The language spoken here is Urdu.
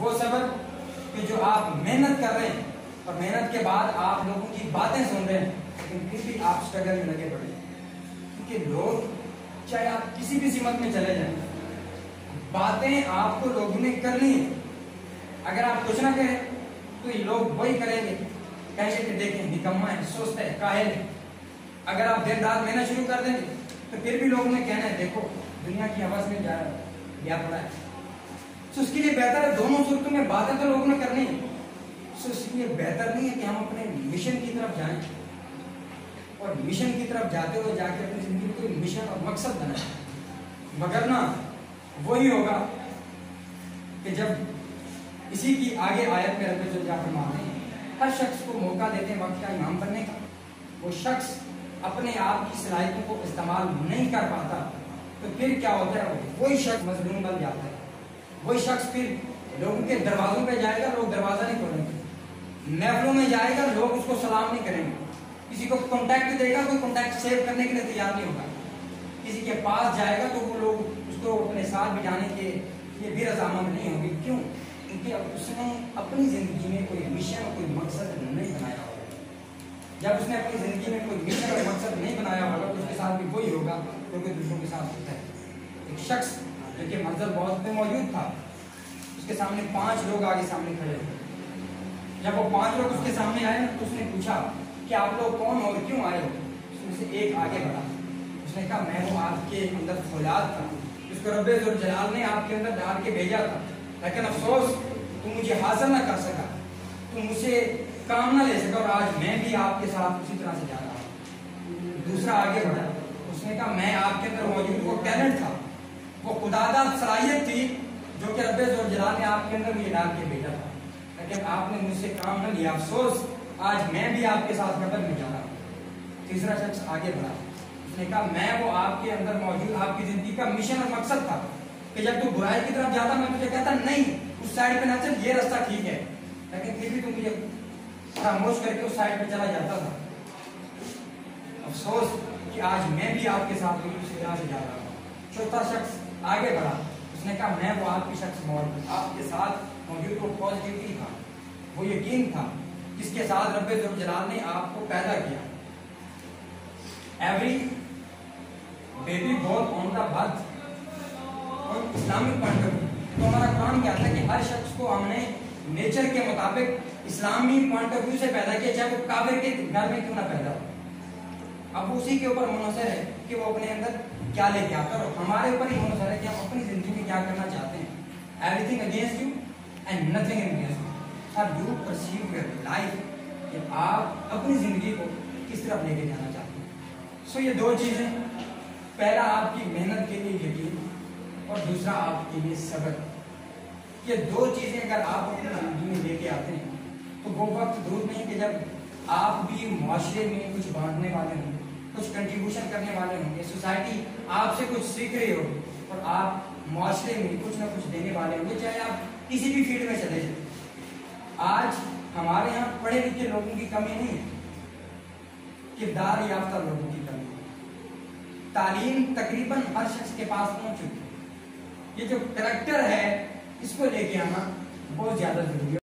وہ صبر کہ جو آپ محنت کر رہے ہیں اور محنت کے بعد آپ لوگوں کی باتیں سن رہے ہیں لیکن پھر بھی آپ اسٹرگل میں لگے پڑے. کیونکہ لوگ چاہے آپ کسی بھی سمت میں چلے جائیں باتیں آپ کو لوگوں نے کرنی ہے. اگر آپ کچھ نہ کریں تو یہ لوگ وہی کریں گے کہیں گے کہ دیکھیں نکما ہے, سست ہے, کاہل ہے. اگر آپ دن رات محنت شروع کر دیں گے تو پھر بھی لوگوں نے کہنا ہے دیکھو دنیا کی حوث میں جا گیا پڑا ہے. تو اس کے لیے بہتر ہے دونوں صورتوں میں باتیں تو لوگوں نے کرنی ہے. تو اس لیے بہتر نہیں ہے کہ ہم اپنے مشن کی طرف جائیں اور مشن کی طرف جاتے ہوئے جا کے اپنی زندگی میں کوئی مشن اور مقصد بنائیں. مگر نہ وہی ہوگا کہ جب اسی کی آگے آیت میں رب العزت فرماتے ہیں ہر شخص کو موقع دیتے ہیں وقت کا امام بننے کا, وہ شخص اپنے آپ کی صلاحیتوں کو استعمال نہیں کر پاتا تو پھر کیا ہوتا ہے وہی شخص مظلوم بن جاتا ہے. وہی شخص پھر لوگوں کے دروازوں پہ جائے گا, لوگ دروازہ نہیں کھولیں گے. محفلوں میں جائے گا, لوگ اس کو سلام نہیں کریں گے. کسی کو کانٹیکٹ دے گا, کوئی کانٹیکٹ سیو کرنے کے لیے تیار نہیں ہوگا. کسی کے پاس جائے گا تو وہ لوگ اس کو اپنے ساتھ بجانے کے لیے بھی رضامند نہیں ہوگی. کیوں؟ کیونکہ اس نے اپنی زندگی میں کوئی مشن اور کوئی مقصد نہیں بنایا ہوگا. جب اس نے اپنی زندگی میں کوئی مشن اور مقصد نہیں بنایا ہوگا تو اس کے ساتھ بھی وہی ہوگا جو کہ دوسروں کے ساتھ ہوتا ہے. ایک شخص جو کہ منزل بہت پہ موجود تھا, اس کے سامنے 5 لوگ آگے سامنے کھڑے ہوئے. جب وہ 5 لوگ اس کے سامنے آئے تو اس نے پوچھا کہ آپ لوگ کون ہو اور کیوں آئے ہو؟ اس میں سے ایک آگے بڑھا, اس نے کہا میں وہ آپ کے اندر فولاد تھا جس کو رب ذوالجلال نے آپ کے اندر ڈال کے بھیجا تھا, لیکن افسوس تم مجھے حاصل نہ کر سکا, تم مجھے کام نہ لے سکا اور آج میں بھی آپ کے ساتھ اسی طرح سے جا رہا ہوں. دوسرا آگے بڑھا, اس نے کہا میں آپ کے اندر موجود وہ ٹیلنٹ تھا, وہ خداداد صلاحیت تھی جو کہ رب ذوالجلال نے آپ کے اندر مجھے ڈال کے بھیجا تھا, لیکن آپ نے مجھ سے کام نہ لیا, افسوس آج میں بھی آپ کے ساتھ قبر میں جا رہا ہوں. تیسرا شخص آگے بڑھا, اس نے کہا میں وہ آپ کے اندر موجود آپ کی زندگی کا مشن اور مقصد تھا کہ جب تو برائی کی طرف جاتا میں تجھے کہتا نہیں اس سائڈ پہ نہ چل, یہ راستہ ٹھیک ہے, لیکن پھر بھی تم مجھے خاموش کر کے اس سائڈ پہ چلا جاتا تھا. افسوس کہ آج میں بھی آپ کے ساتھ اسی طرح سے جا رہا ہوں. چوتھا شخص آگے بڑھا, اس نے کہا میں وہ آپ کی شخص موجود آپ کے ساتھ موجود وہ پازیٹیوٹی تھا, وہ یقین تھا جس کے ساتھ رب ذوالجلال نے آپ کو پیدا کیا. Every baby born on the birth اور اسلامک پوائنٹ آف ویو تو ہمارا کام کیا تھا کہ ہر شخص کو ہم نے نیچر کے مطابق اسلامی پوائنٹ آف ویو سے پیدا کیا, چاہے وہ کافر کے گھر میں کیوں نہ پیدا ہو. اب اسی کے اوپر منحصر ہے کہ وہ اپنے اندر کیا لے کے آتا ہے, اور ہمارے اوپر ہی منحصر ہے کہ ہم اپنی زندگی میں کیا کرنا چاہتے ہیں. Every thing against you and nothing against you. Hare you perceive your life کہ آپ اپنی زندگی کو کس طرف لے کے جانا چاہتے ہیں. سو یہ 2 چیزیں, پہلا آپ کی محنت کے لیے یقین اور دوسرا آپ کے لیے صبر. یہ 2 چیزیں اگر آپ اپنی زندگی میں لے کے آتے ہیں تو وہ وقت دور نہیں کہ جب آپ بھی معاشرے میں کچھ بانٹنے والے ہوں گے, کچھ کنٹریبیوشن کرنے والے ہوں گے, سوسائٹی آپ سے کچھ سیکھ رہی ہوگی اور آپ معاشرے میں کچھ نہ کچھ دینے والے ہوں گے, چاہے آپ کسی بھی فیلڈ میں چلے جائیں. آج ہمارے یہاں پڑھے لکھے لوگوں کی کمی نہیں ہے, کردار یافتہ لوگوں کی کمی ہے. تعلیم تقریباً ہر شخص کے پاس پہنچ چکی ہے. یہ جو کریکٹر ہے اس کو لے کے آنا بہت زیادہ ضروری ہے.